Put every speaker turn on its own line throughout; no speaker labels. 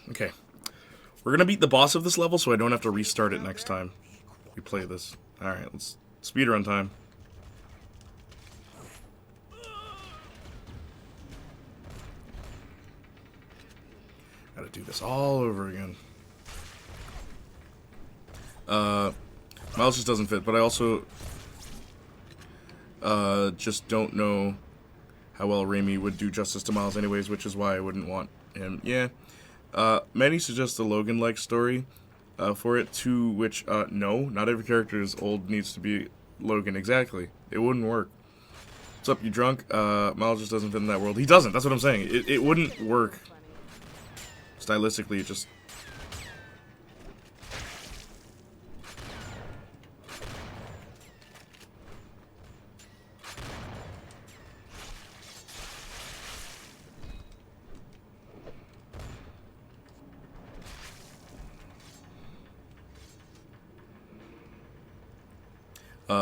Okay. We're gonna beat the boss of this level so I don't have to restart it next time we play this. Alright, let's speedrun time. Gotta do this all over again. Miles just doesn't fit, but I also just don't know how well Raimi would do justice to Miles anyways, which is why I wouldn't want him. Yeah. Many suggest a Logan-like story for it, to which, no, not every character is old needs to be Logan. Exactly. It wouldn't work. What's up, you drunk? Miles just doesn't fit in that world. He doesn't, that's what I'm saying. It wouldn't work. Stylistically, it just...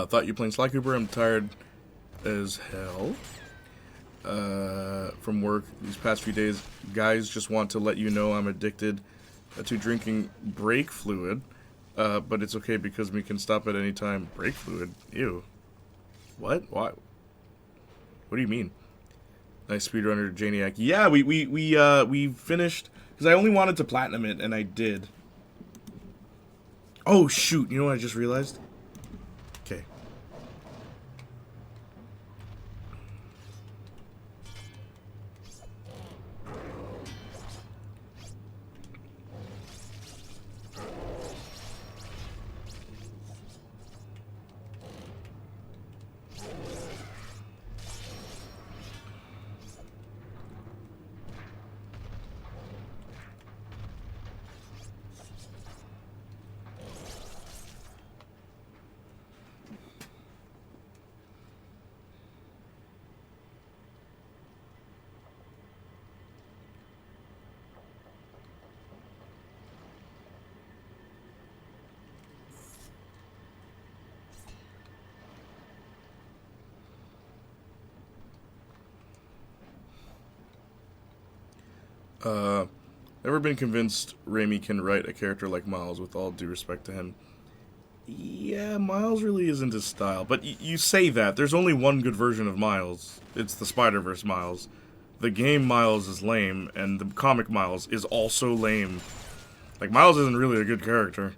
thought you playing Sly Cooper. I'm tired as hell from work these past few days. Guys, just want to let you know I'm addicted to drinking brake fluid, but it's okay because we can stop at any time. Brake fluid? Ew. What? Why? What do you mean? Nice speedrunner, Janiac. Yeah, we finished because I only wanted to platinum it, and I did. Oh shoot! You know what I just realized? Okay. Never been convinced Raimi can write a character like Miles, with all due respect to him. Yeah, Miles really isn't his style, but you say that. There's only one good version of Miles. It's the Spider-Verse Miles. The game Miles is lame, and the comic Miles is also lame. Like, Miles isn't really a good character.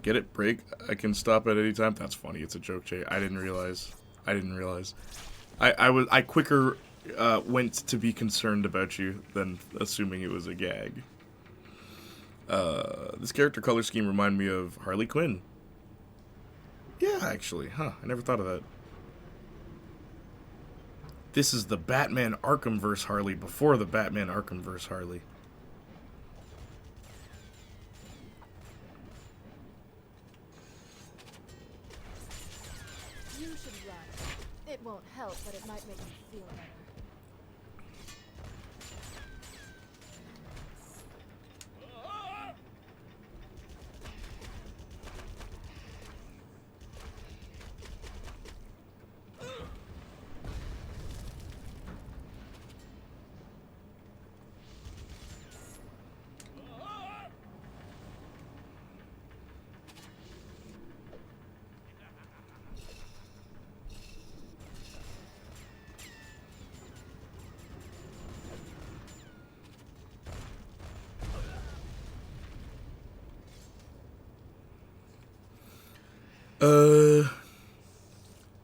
Get it? Break? I can stop at any time? That's funny. It's a joke, Jay. I didn't realize. I quicker went to be concerned about you than assuming it was a gag. This character color scheme reminded me of Harley Quinn. Yeah, actually. Huh. I never thought of that. This is the Batman Arkhamverse Harley before the Batman Arkhamverse Harley.
It won't help, but it might make you feel better.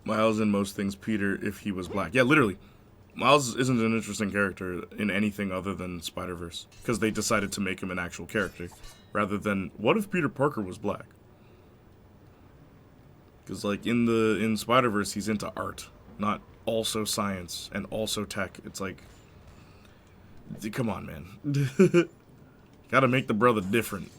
Miles in most things, Peter if he was black. Yeah, literally. Miles isn't an interesting character in anything other than Spider-Verse, because they decided to make him an actual character, rather than, what if Peter Parker was black? Because, like, in Spider-Verse, he's into art, not also science, and also tech. It's like, come on, man. Gotta make the brother different.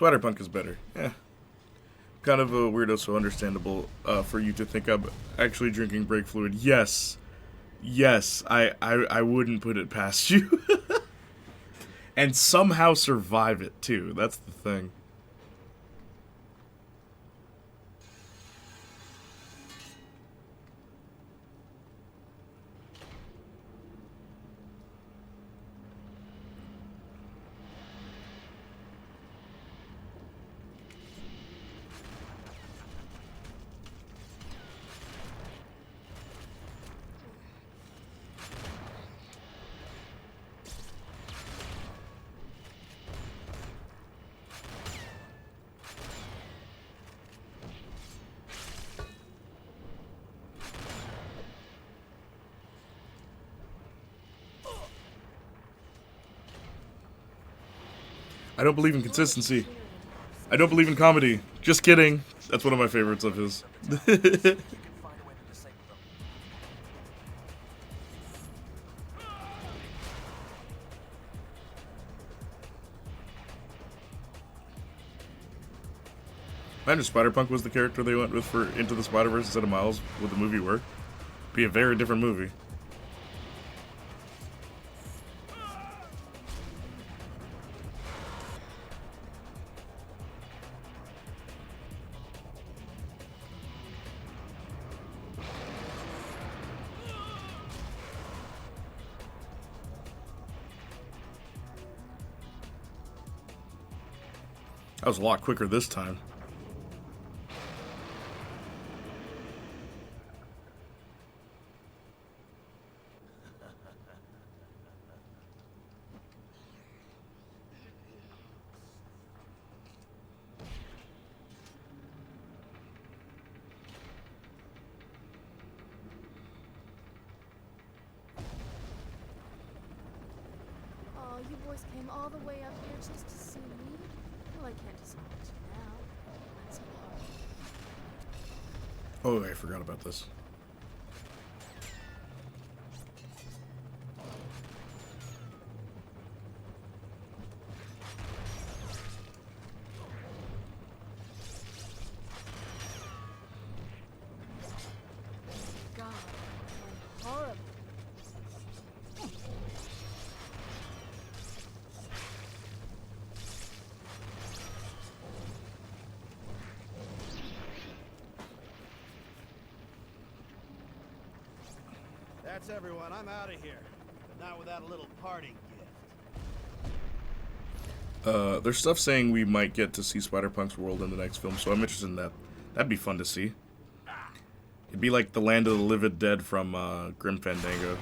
Spider-Punk is better. Yeah. Kind of a weirdo, so understandable for you to think I'm actually drinking brake fluid. Yes. Yes, I wouldn't put it past you. And somehow survive it, too. That's the thing. I don't believe in consistency. I don't believe in comedy. Just kidding. That's one of my favorites of his. Imagine if Spider-Punk was the character they went with for Into the Spider-Verse instead of Miles. Would the movie work? Be a very different movie. That was a lot quicker this time.
Oh, you boys came all the way up here just to see me? Well, I can't disappoint you now. That's hard.
Oh, I forgot about this.
God, and horrible.
That's everyone. I'm out of here. But not without a little parting gift.
There's stuff saying we might get to see Spider-Punk's world in the next film, so I'm interested in that. That'd be fun to see. It'd be like the land of the living dead from Grim Fandango.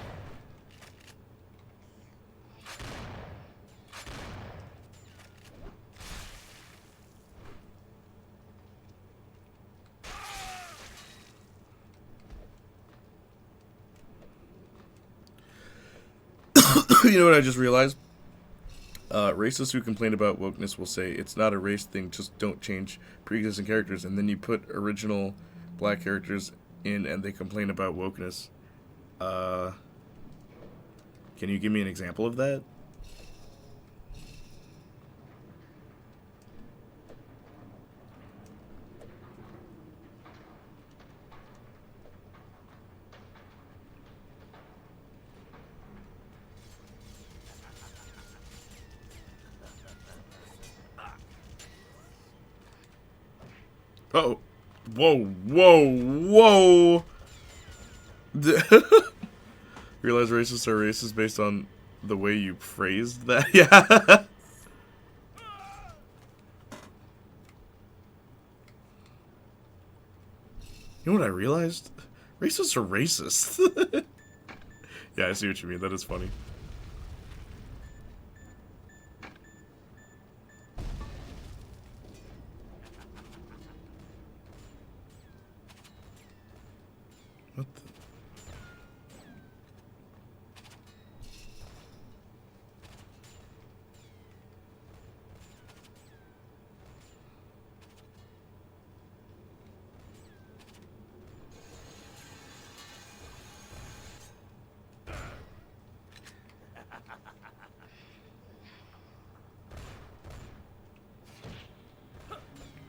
You know what I just realized? Racists who complain about wokeness will say it's not a race thing, just don't change pre-existing characters, and then you put original black characters in and they complain about wokeness. Can you give me an example of that? Oh, whoa, whoa, whoa! Realize racists are racist based on the way you phrased that. Yeah. You know what I realized? Racists are racist. Yeah, I see what you mean. That is funny. What the?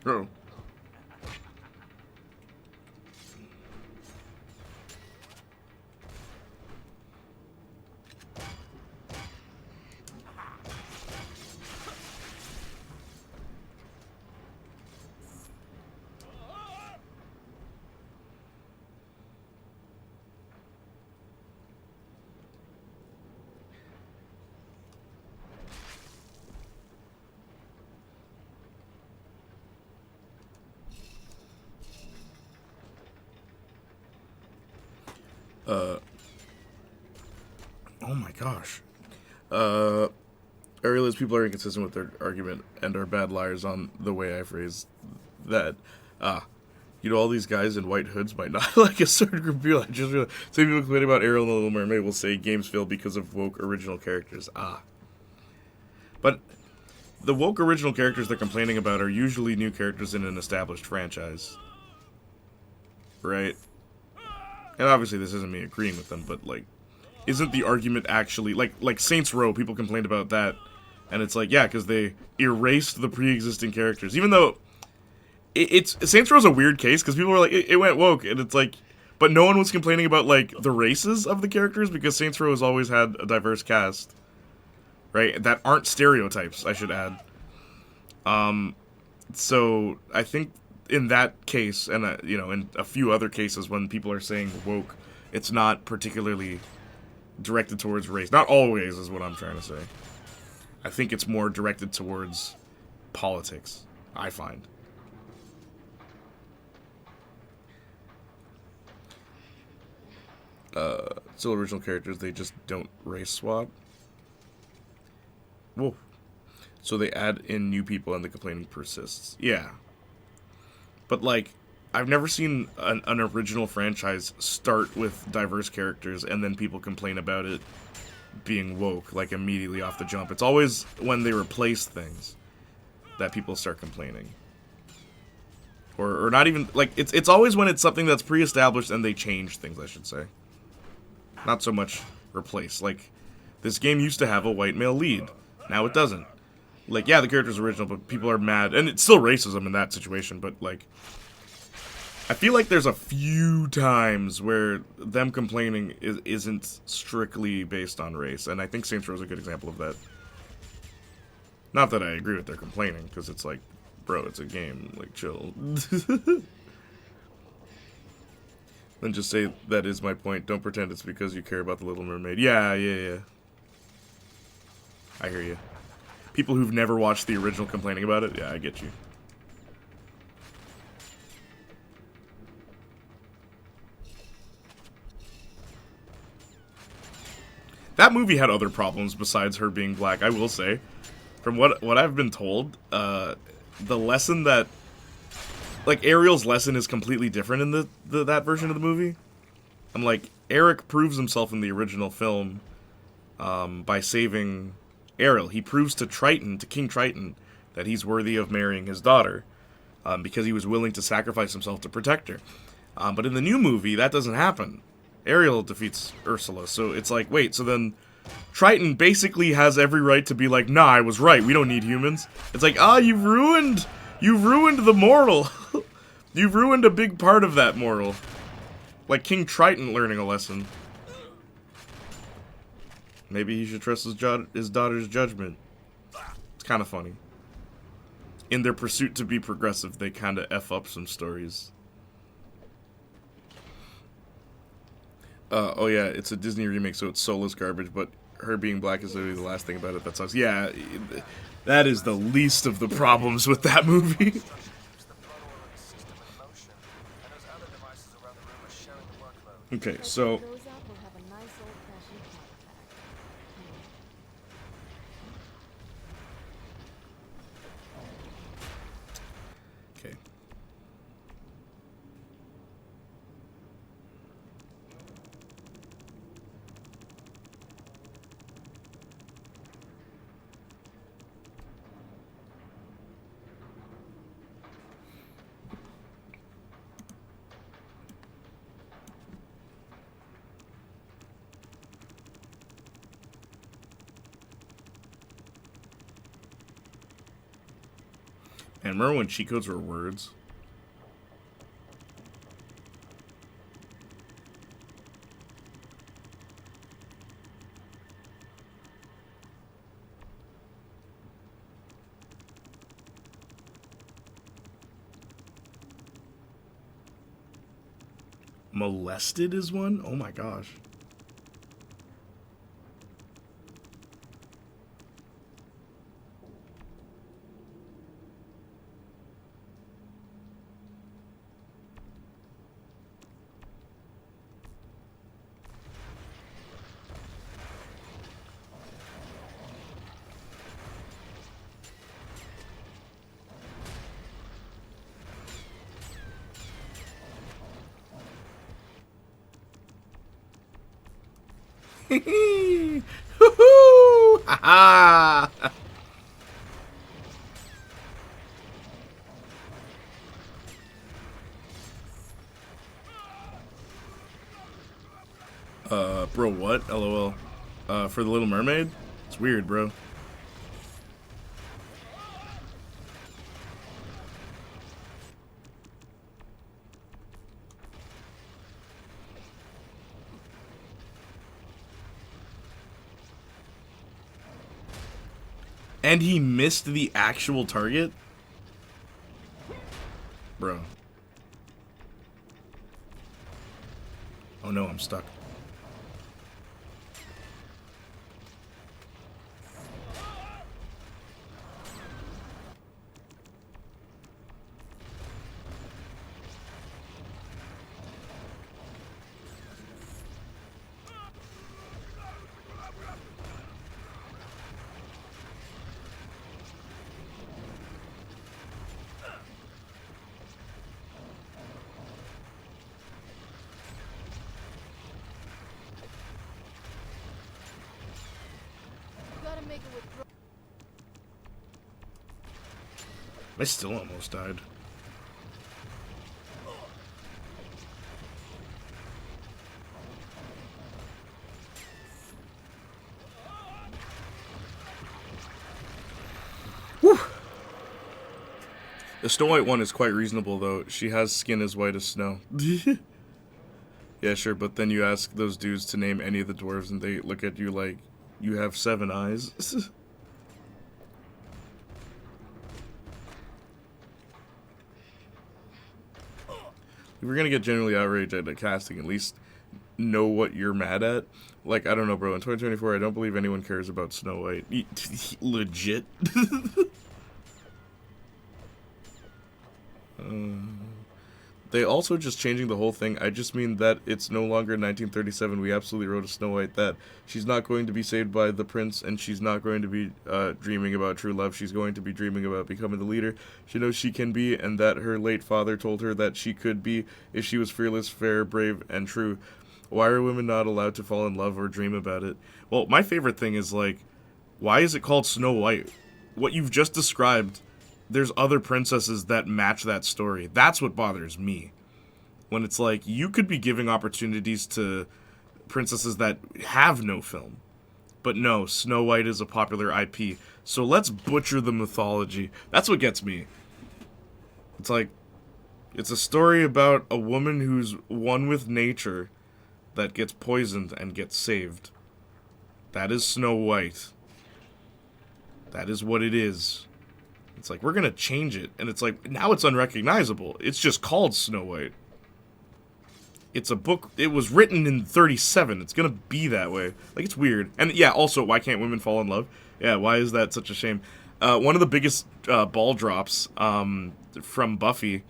Oh. Oh my gosh. I realize people are inconsistent with their argument and are bad liars on the way I phrase that. All these guys in white hoods might not like a certain group of people. I just realized some people complaining about Ariel and the Little Mermaid will say games fail because of woke original characters. But the woke original characters they're complaining about are usually new characters in an established franchise. Right? And obviously this isn't me agreeing with them, but like, isn't the argument actually like Saints Row? People complained about that, and it's like, yeah, because they erased the pre-existing characters. Even though it's Saints Row's a weird case because people were like, it went woke, and it's like, but no one was complaining about like the races of the characters because Saints Row has always had a diverse cast, right? That aren't stereotypes, I should add. So I think in that case, and in a few other cases, when people are saying woke, it's not particularly directed towards race. Not always, is what I'm trying to say. I think it's more directed towards politics, I find. Still original characters, they just don't race swap. Whoa. So they add in new people and the complaining persists. Yeah. But like, I've never seen an original franchise start with diverse characters and then people complain about it being woke, like immediately off the jump. It's always when they replace things that people start complaining. Or not even, like, it's always when it's something that's pre-established and they change things, I should say. Not so much replace. Like, this game used to have a white male lead. Now it doesn't. Like, yeah, the character's original, but people are mad. And it's still racism in that situation, but, like, I feel like there's a few times where them complaining isn't strictly based on race, and I think Saints Row is a good example of that. Not that I agree with their complaining, because it's like, bro, it's a game, like, chill. Then just say, that is my point, don't pretend it's because you care about the Little Mermaid. Yeah. I hear you. People who've never watched the original complaining about it, yeah, I get you. That movie had other problems besides her being black, I will say. From what I've been told, the lesson that... Like, Ariel's lesson is completely different in that version of the movie. I'm like, Eric proves himself in the original film by saving Ariel. He proves to King Triton, that he's worthy of marrying his daughter because he was willing to sacrifice himself to protect her. But in the new movie, that doesn't happen. Ariel defeats Ursula, so it's like, wait, so then Triton basically has every right to be like, nah, I was right, we don't need humans. It's like, you've ruined the mortal. You've ruined a big part of that mortal. Like King Triton learning a lesson. Maybe he should trust his daughter's judgment. It's kind of funny. In their pursuit to be progressive, they kind of F up some stories. Oh yeah, it's a Disney remake, so it's soulless garbage, but her being black is literally the last thing about it that sucks. Yeah, that is the least of the problems with that movie. Okay, so... Okay. And remember when cheat codes were words? Molested is one? Oh my gosh. Hoo-hoo! Ha ha! Bro, what? LOL. For the Little Mermaid? It's weird, bro. And he missed the actual target? Bro. Oh no, I'm stuck.
Make it with
I still almost died. Whew. The Snow White one is quite reasonable, though. She has skin as white as snow. Yeah, sure, but then you ask those dudes to name any of the dwarves, and they look at you like you have 7 eyes. If we're gonna get genuinely outraged at the casting, at least know what you're mad at. Like, I don't know, bro. In 2024, I don't believe anyone cares about Snow White. Legit. They also just changing the whole thing. I just mean that it's no longer 1937. We absolutely wrote a Snow White that she's not going to be saved by the prince, and she's not going to be dreaming about true love. She's going to be dreaming about becoming the leader she knows she can be, and that her late father told her that she could be if she was fearless, fair, brave, and true. Why are women not allowed to fall in love or dream about it? Well, my favorite thing is, like, why is it called Snow White? What you've just described, there's other princesses that match that story. That's what bothers me. When it's like, you could be giving opportunities to princesses that have no film. But no, Snow White is a popular IP. So let's butcher the mythology. That's what gets me. It's like, it's a story about a woman who's one with nature that gets poisoned and gets saved. That is Snow White. That is what it is. It's like, we're gonna change it. And it's like, now it's unrecognizable. It's just called Snow White. It's a book. It was written in 37. It's gonna be that way. Like, it's weird. And yeah, also, why can't women fall in love? Yeah, why is that such a shame? One of the biggest ball drops from Buffy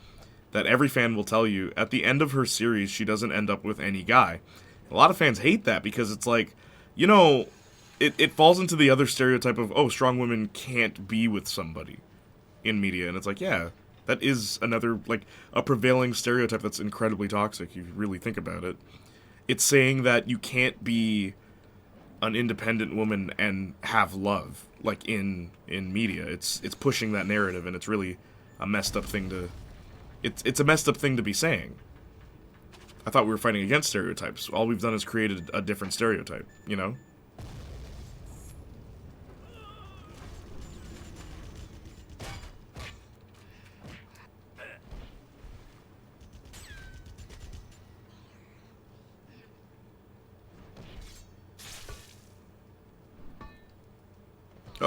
that every fan will tell you, at the end of her series, she doesn't end up with any guy. A lot of fans hate that because it's like, you know, it falls into the other stereotype of, oh, strong women can't be with somebody in media. And it's like, yeah, that is another, like, a prevailing stereotype that's incredibly toxic, if you really think about it. It's saying that you can't be an independent woman and have love, like, in media. It's pushing that narrative, and it's really a messed up thing to... It's a messed up thing to be saying. I thought we were fighting against stereotypes. All we've done is created a different stereotype, you know?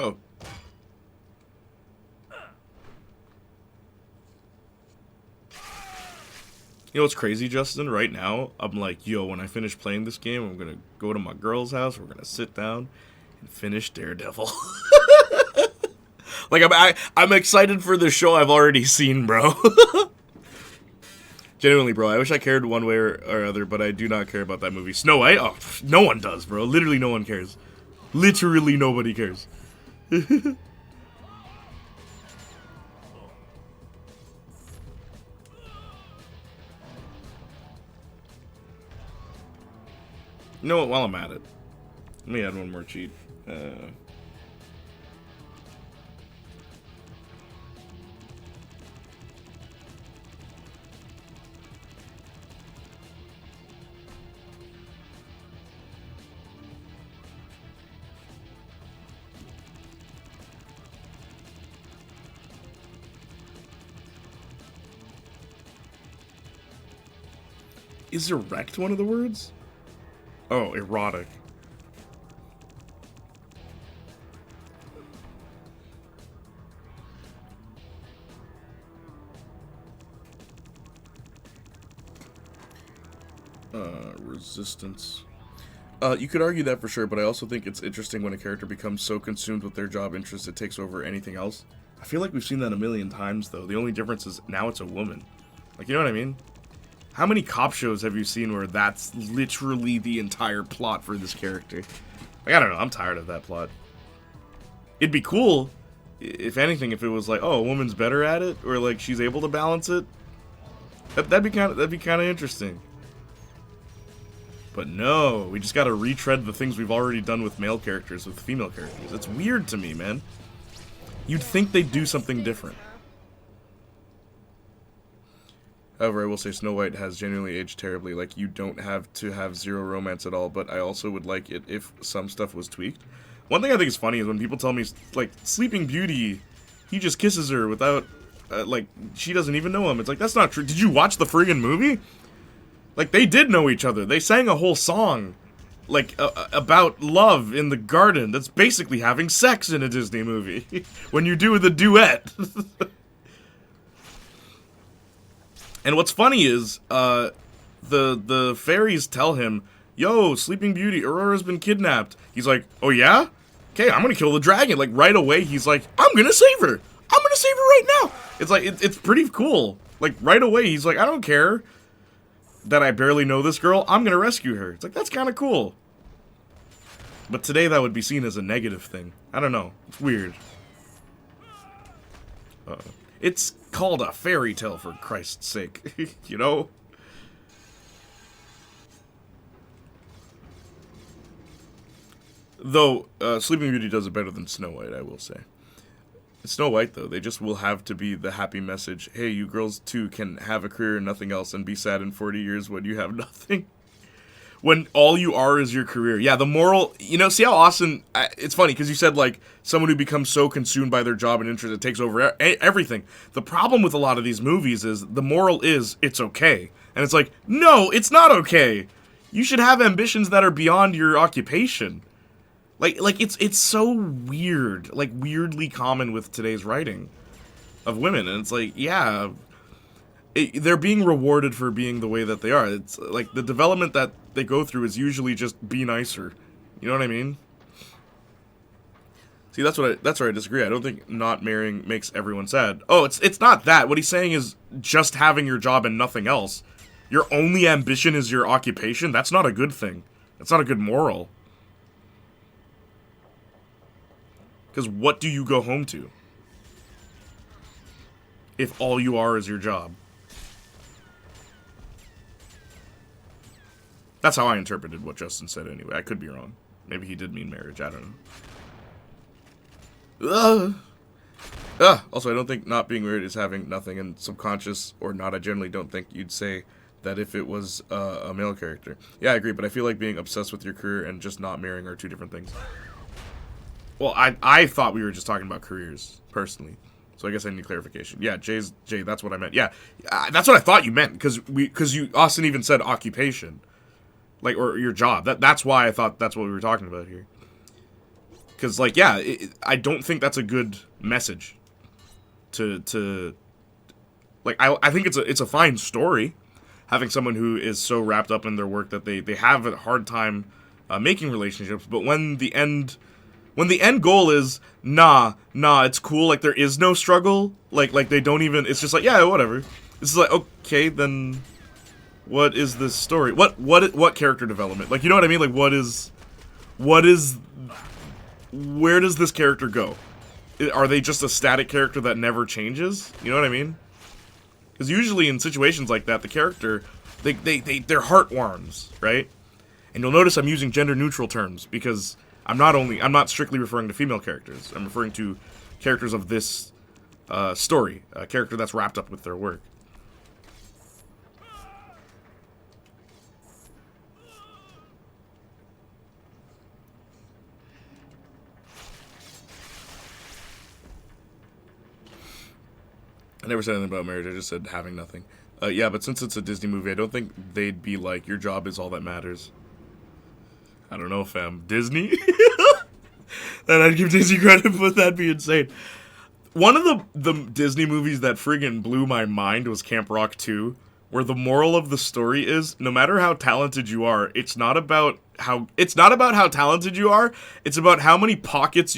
Oh. You know what's crazy, Justin? Right now, I'm like, yo, when I finish playing this game, I'm gonna go to my girl's house, we're gonna sit down and finish Daredevil. Like, I'm excited for the show I've already seen, bro. Genuinely, bro, I wish I cared one way or other, but I do not care about that movie. Snow White? Oh, no one does, bro. Literally no one cares. Literally nobody cares. You know what, while I'm at it, let me add one more cheat. Is erect one of the words? Oh, erotic. Resistance. You could argue that for sure, but I also think it's interesting when a character becomes so consumed with their job interest it takes over anything else. I feel like we've seen that a million times, though. The only difference is now it's a woman. Like, you know what I mean? How many cop shows have you seen where that's literally the entire plot for this character? Like, I don't know. I'm tired of that plot. It'd be cool, if anything, if it was like, oh, a woman's better at it, or like she's able to balance it. That'd be kind of interesting. But no, we just gotta retread the things we've already done with male characters, with female characters. It's weird to me, man. You'd think they'd do something different. However, I will say Snow White has genuinely aged terribly. Like, you don't have to have zero romance at all, but I also would like it if some stuff was tweaked. One thing I think is funny is when people tell me, like, Sleeping Beauty, he just kisses her without, like, she doesn't even know him. It's like, that's not true. Did you watch the friggin' movie? Like, they did know each other. They sang a whole song, like, about love in the garden. That's basically having sex in a Disney movie. When you do the duet. And what's funny is, the fairies tell him, yo, Sleeping Beauty, Aurora's been kidnapped. He's like, oh yeah? Okay, I'm gonna kill the dragon. Like, right away, he's like, I'm gonna save her. I'm gonna save her right now. It's like, it's pretty cool. Like, right away, he's like, I don't care that I barely know this girl. I'm gonna rescue her. It's like, that's kind of cool. But today, that would be seen as a negative thing. I don't know. It's weird. It's called a fairy tale, for Christ's sake. You know? Though, Sleeping Beauty does it better than Snow White, I will say. Snow White, though, they just will have to be the happy message. Hey, you girls, too, can have a career and nothing else and be sad in 40 years when you have nothing. When all you are is your career. Yeah, the moral... You know, see how Austin... It's funny, because you said, like, someone who becomes so consumed by their job and interest it takes over everything. The problem with a lot of these movies is the moral is, it's okay. And it's like, no, it's not okay. You should have ambitions that are beyond your occupation. Like it's so weird. Like, weirdly common with today's writing of women. And it's like, yeah... they're being rewarded for being the way that they are. It's like the development that they go through is usually just be nicer. You know what I mean? See, that's where I disagree. I don't think not marrying makes everyone sad. Oh, it's not that. What he's saying is just having your job and nothing else. Your only ambition is your occupation. That's not a good thing. That's not a good moral. Because what do you go home to if all you are is your job? That's how I interpreted what Justin said anyway. I could be wrong. Maybe he did mean marriage. I don't know. Also, I don't think not being married is having nothing, and subconscious or not, I generally don't think you'd say that if it was a male character. Yeah, I agree, but I feel like being obsessed with your career and just not marrying are two different things. Well, I thought we were just talking about careers, personally. So I guess I need clarification. Yeah, Jay, that's what I meant. Yeah, that's what I thought you meant, because Austin even said occupation. Like, or your job. That's why I thought that's what we were talking about here. Because, like, yeah, I don't think that's a good message to like, I think it's a fine story, having someone who is so wrapped up in their work that they have a hard time making relationships, but when the end goal is, nah, it's cool, like, there is no struggle, like they don't even, it's just like, yeah, whatever. It's just like, okay, then what is this story? What character development? Like, you know what I mean? Like, where does this character go? Are they just a static character that never changes? You know what I mean? Because usually in situations like that, the character, they're heartworms, right? And you'll notice I'm using gender-neutral terms, because I'm not strictly referring to female characters. I'm referring to characters of this story, a character that's wrapped up with their work. I never said anything about marriage, I just said having nothing. Yeah, but since it's a Disney movie, I don't think they'd be like, your job is all that matters. I don't know, fam. Disney? And I'd give Disney credit, but that'd be insane. One of the Disney movies that friggin' blew my mind was Camp Rock 2, where the moral of the story is, no matter how talented you are, it's not about how talented you are, it's about how many pockets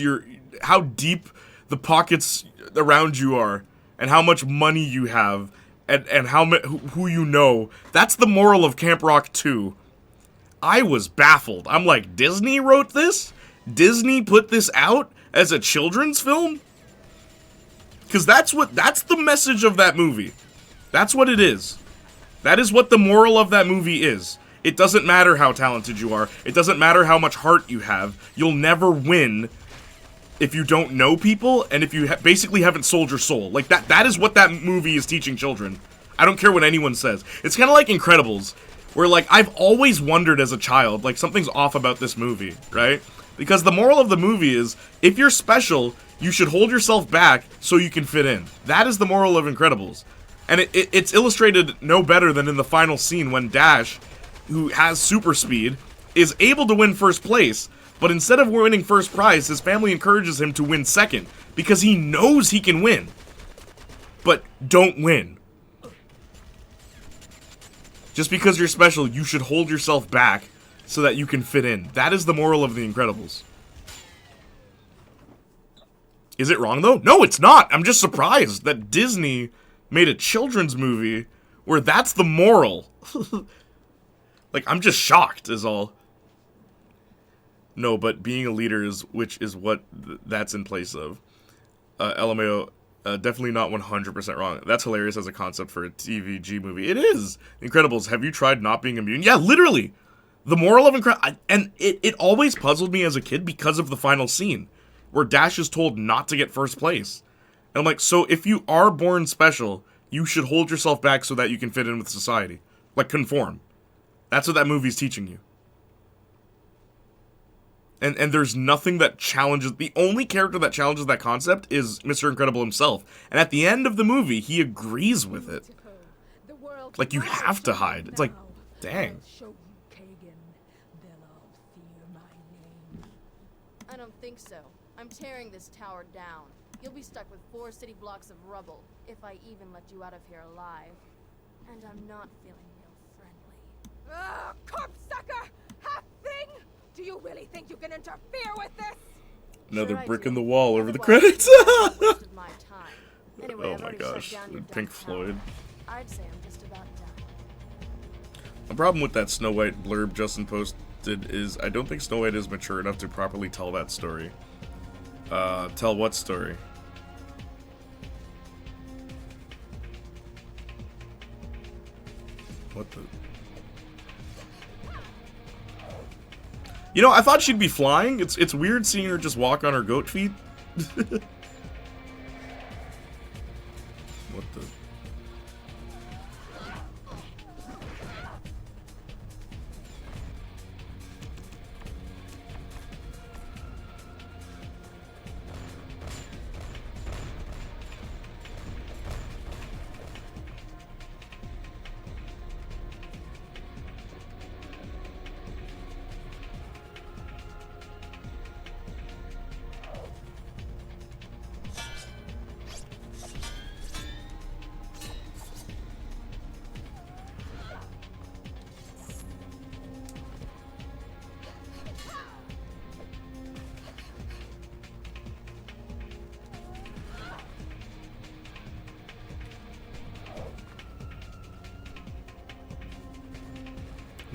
how deep the pockets around you are, and how much money you have, and who you know. That's the moral of Camp Rock 2. I was baffled. I'm like, Disney wrote this? Disney put this out as a children's film? Because that's the message of that movie. That's what it is. That is what the moral of that movie is. It doesn't matter how talented you are. It doesn't matter how much heart you have. You'll never win if you don't know people, and if you basically haven't sold your soul. Like, that is what that movie is teaching children. I don't care what anyone says. It's kind of like Incredibles, where, like, I've always wondered as a child, like, something's off about this movie, right? Because the moral of the movie is, if you're special, you should hold yourself back so you can fit in. That is the moral of Incredibles. And it's illustrated no better than in the final scene when Dash, who has super speed, is able to win first place. But instead of winning first prize, his family encourages him to win second, because he knows he can win. But don't win. Just because you're special, you should hold yourself back so that you can fit in. That is the moral of The Incredibles. Is it wrong, though? No, it's not. I'm just surprised that Disney made a children's movie where that's the moral. Like, I'm just shocked, is all. No, but being a leader is what that's in place of. LMAO, definitely not 100% wrong. That's hilarious as a concept for a TVG movie. It is! Incredibles, have you tried not being immune? Yeah, literally! The moral of Incredibles... And it always puzzled me as a kid because of the final scene, where Dash is told not to get first place. And I'm like, so if you are born special, you should hold yourself back so that you can fit in with society. Like, conform. That's what that movie's teaching you. And there's nothing that challenges... The only character that challenges that concept is Mr. Incredible himself. And at the end of the movie, he agrees with it. Like, you have to hide. It's like, dang.
I don't think so. I'm tearing this tower down. You'll be stuck with 4 city blocks of rubble, if I even let you out of here alive. And I'm not feeling real friendly.
Ugh, corpse sucker! Half thing! Do you really think you can interfere with this?
Another
Sure
brick
I
in
do.
the wall over the
Otherwise,
credits.
I wasted my time. Anyway,
Oh
I've
my
already
gosh,
shut down your
Pink
dumb
Floyd.
tower. I'd say I'm just about done.
The problem with that Snow White blurb Justin posted is I don't think Snow White is mature enough to properly tell that story. Tell what story? What the... You know, I thought she'd be flying. It's weird seeing her just walk on her goat feet. What the...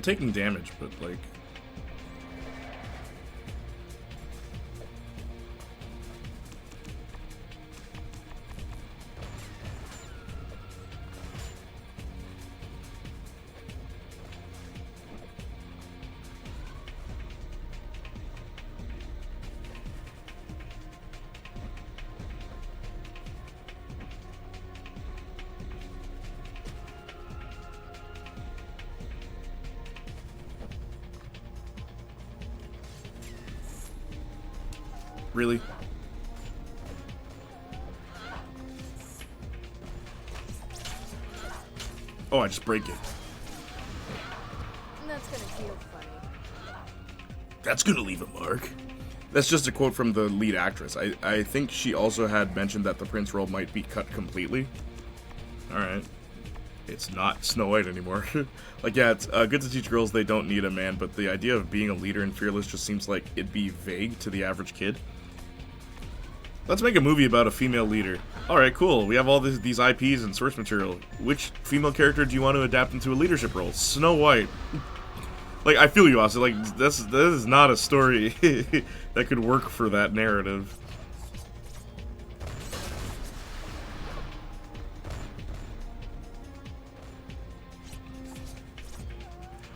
I'm taking damage, but like... Really? Oh, I just break it.
That's gonna feel funny.
That's gonna leave a mark. That's just a quote from the lead actress. I think she also had mentioned that the prince role might be cut completely. Alright. It's not Snow White anymore. Like, yeah, it's good to teach girls they don't need a man, but the idea of being a leader and fearless just seems like it'd be vague to the average kid. Let's make a movie about a female leader. Alright, cool. We have all these IPs and source material. Which female character do you want to adapt into a leadership role? Snow White. Like, I feel you, Austin. Like, this is not a story that could work for that narrative.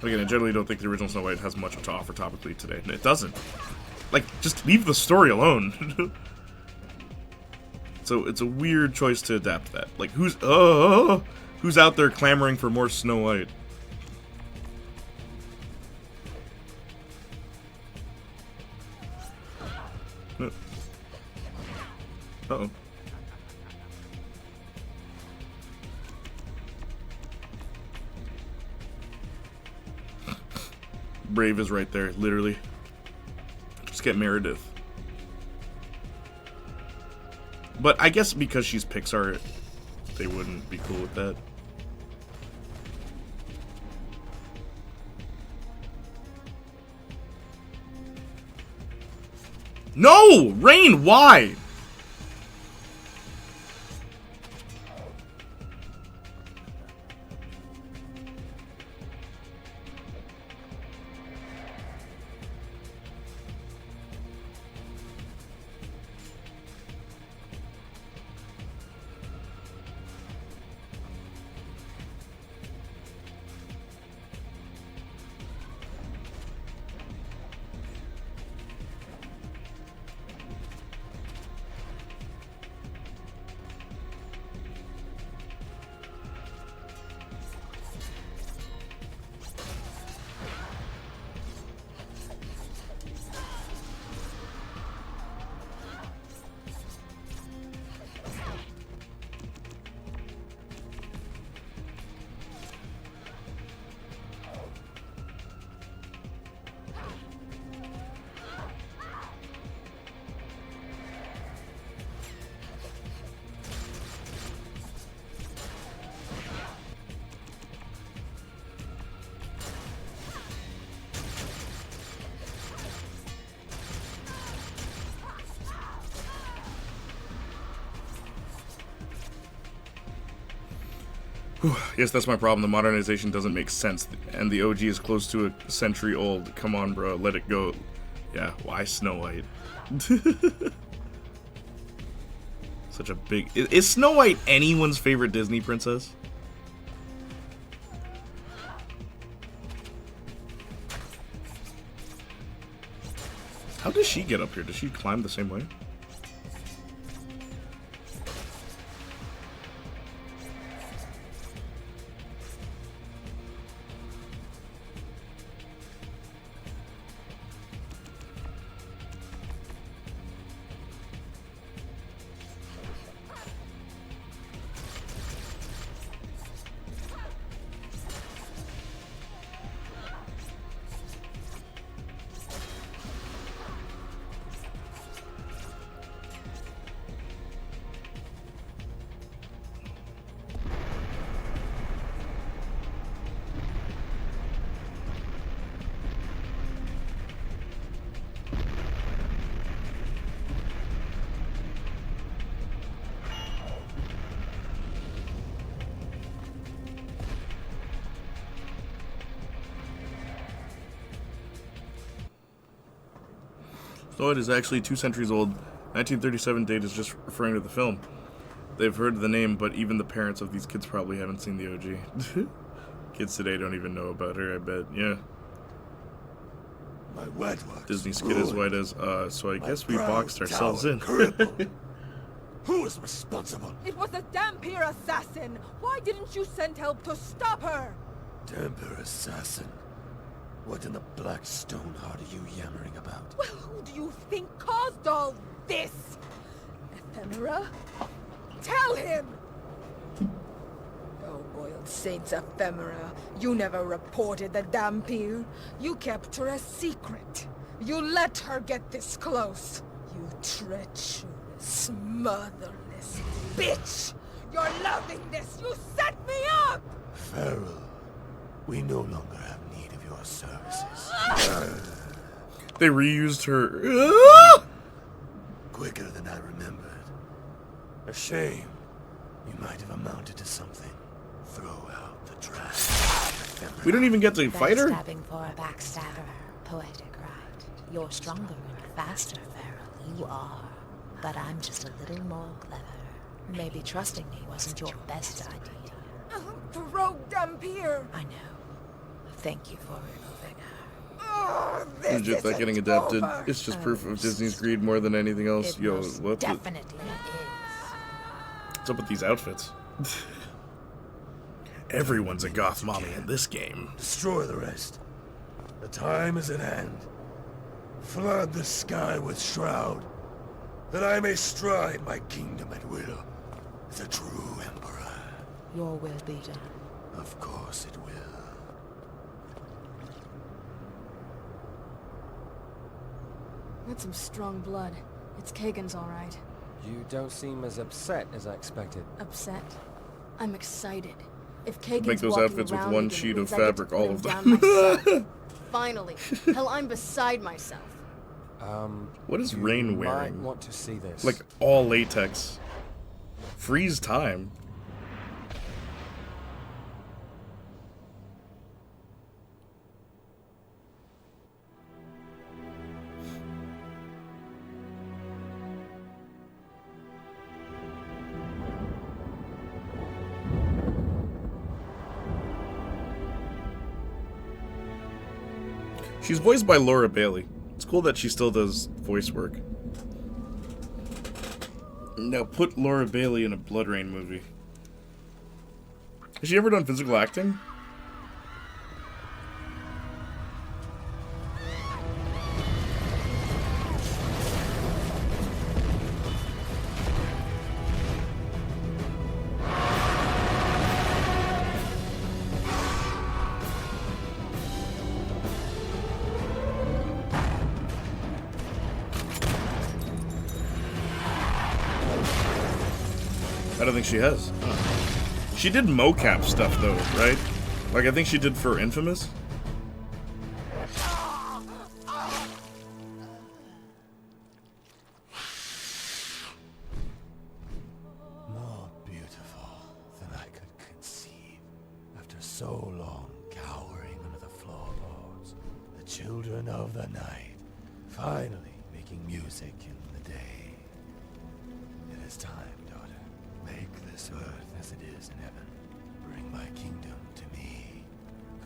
Again, I generally don't think the original Snow White has much to offer topically today. It doesn't. Like, just leave the story alone. So it's a weird choice to adapt that. Like, who's out there clamoring for more Snow White? Uh-oh. Brave is right there, literally. Just get Meredith. But I guess because she's Pixar, they wouldn't be cool with that. No! Rain, why? Yes, that's my problem. The modernization doesn't make sense, and the OG is close to a century old. Come on, bro, let it go. Yeah, why Snow White? Such a big... Is Snow White anyone's favorite Disney princess? How does she get up here? Does she climb the same way? Oh, it is actually 2 centuries old. 1937 date is just referring to the film. They've heard the name, but even the parents of these kids probably haven't seen the OG. Kids today don't even know about her, I bet. Yeah.
My wet works
Disney's kid as white as, so I guess we boxed ourselves in.
Who was responsible?
It was a Dampier assassin! Why didn't you send help to stop her?
Dampier assassin? What in the black stone heart are you yammering about?
Well, who do you think caused all this? Ephemera? Tell him! Oh, boiled saints, Ephemera. You never reported the Dampier. You kept her a secret. You let her get this close. You treacherous, motherless bitch! You're loving this! You set me up!
Farrell, we no longer have need of your services.
They reused her.
Quicker than I remembered. A shame. You might have amounted to something. Throw out the trash.
We don't even get to fight her?
Backstabbing for a backstabber. Poetic, right? You're stronger and faster, Farrell. You are. But I'm just a little more clever. Maybe trusting me wasn't your best idea.
Throw Dampier!
I know. Thank you for removing her.
Oh, this
Legit, that getting
isn't
adapted.
over.
It's just proof of Disney's greed more than anything else.
It
Yo,
most
what the...
definitely is.
What's up with these outfits? Everyone's a goth mommy in this game.
Destroy the rest. The time is at hand. Flood the sky with shroud, that I may stride my kingdom at will as a true emperor.
Your will be done.
Of course it will.
That's some strong blood. It's Kagan's all right.
You don't seem as upset as I expected.
Upset? I'm excited. If Kagan's
Make those
walking
outfits with
around
one
again,
sheet
means
of
I get to
fabric,
put
all
him
of
down
them.
myself. Finally. Hell, I'm beside myself.
What is Rain
You
wearing?
might want to see this.
Like, all latex. Freeze time. She's voiced by Laura Bailey. It's cool that she still does voice work. Now put Laura Bailey in a BloodRayne movie. Has she ever done physical acting? I don't think she has. She did mocap stuff though, right? Like I think she did for Infamous.
More beautiful than I could conceive. After so long cowering under the floorboards, the children of the night finally making music in the day. It is time, daughter. Make this earth as it is in heaven. Bring my kingdom to me.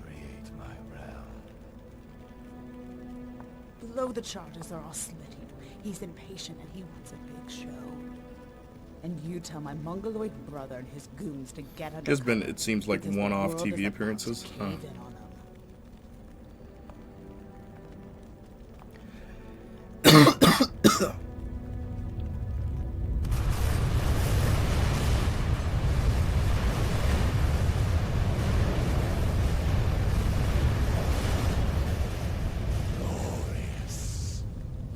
Create my realm.
Below the charges are all slitting. He's impatient and he wants a big show. And you tell my mongoloid brother and his goons to get under
There's been,
cover,
it seems like,
because the
one-off
world
TV
is about
appearances.
to
Huh.
cave in on 'em.
Glorious.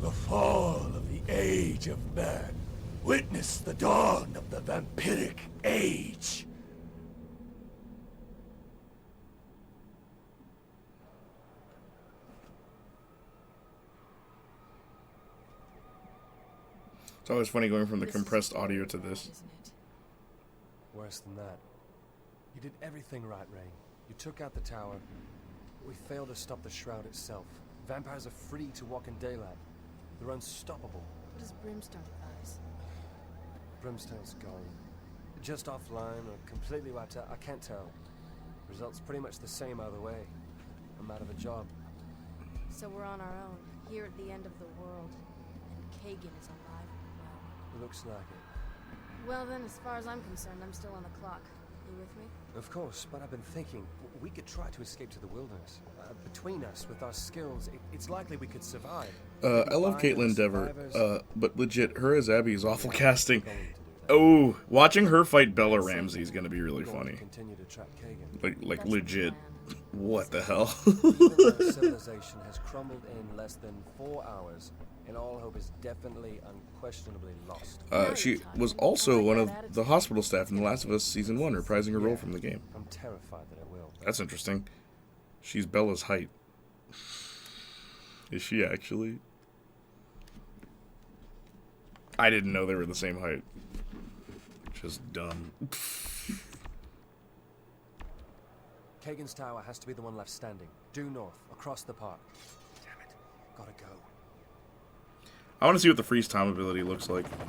The fall of the age of man. Witness the dawn of the vampiric age.
It's always funny going from the compressed audio to this.
Isn't it?
Worse than that. You did everything right, Rain. You took out the tower. We failed to stop the shroud itself. Vampires are free to walk in daylight. They're unstoppable.
What does Brimstone advise?
Brimstone's gone. Just offline or completely wiped out, I can't tell. Results pretty much the same either way. I'm out of a job.
So we're on our own, here at the end of the world. And Kagan is alive and well.
Looks like it.
Well then, as far as I'm concerned, I'm still on the clock. You with me?
Of course, but I've been thinking, we could try to escape to the wilderness. Between us, with our skills, it's likely we could survive.
I love Caitlin Dever, but legit, her as Abby is awful casting. Oh, watching her fight Bella Ramsey is gonna be really funny.
Continue to track Kagan.
Like legit. What the hell?
Civilization has crumbled in less than 4 hours, and all hope is definitely, unquestionably lost.
She was also one of the hospital staff in The Last of Us Season 1, reprising her role from the game.
I'm terrified that I will.
That's interesting. She's Bella's height. Is she actually? I didn't know they were the same height. Just dumb.
Kagan's tower has to be the one left standing. Due north, across the park. Damn it. Gotta go.
I want to see what the freeze time ability looks like.
Going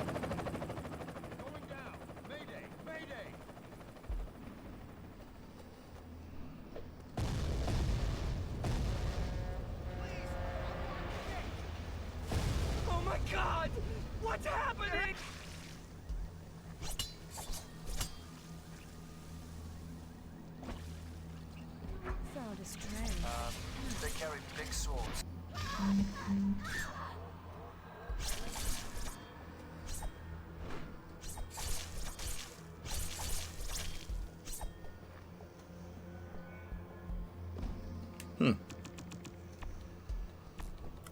down. Mayday! Mayday!
Oh my god! What's happening?
Sound is strange.
They carry big swords.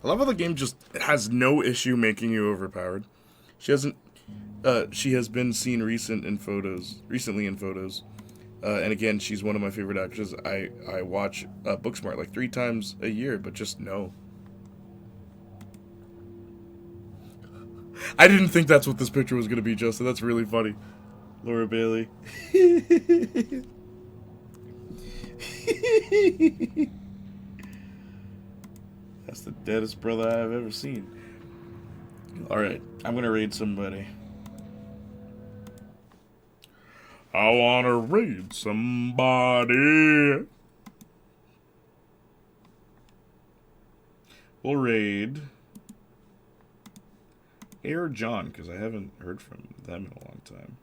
I love how the game just has no issue making you overpowered. She hasn't. She has been seen recently in photos. And again, she's one of my favorite actors. I watch Booksmart like 3 times a year, but just no. I didn't think that's what this picture was gonna be, Justin. That's really funny. Laura Bailey. That's the deadest brother I've ever seen. Alright, I'm gonna raid somebody. I wanna raid somebody. We'll raid Air John, because I haven't heard from them in a long time.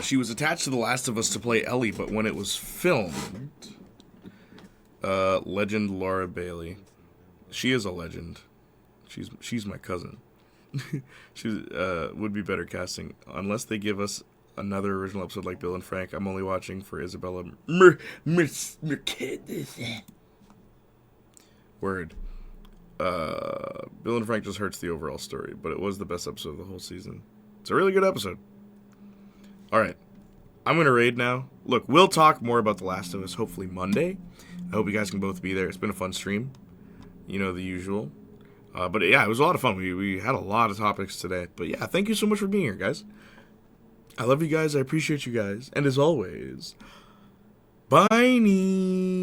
She was attached to The Last of Us to play Ellie, but when it was filmed, legend Laura Bailey. She is a legend. She's my cousin. She would be better casting unless they give us another original episode like Bill and Frank. I'm only watching for Isabella Word. Bill and Frank just hurts the overall story, but it was the best episode of the whole season. It's a really good episode. Alright, I'm going to raid now. Look, we'll talk more about The Last of Us hopefully Monday. I hope you guys can both be there. It's been a fun stream. You know, the usual. But yeah, it was a lot of fun. We had a lot of topics today. But yeah, thank you so much for being here, guys. I love you guys. I appreciate you guys. And as always, bye-nie.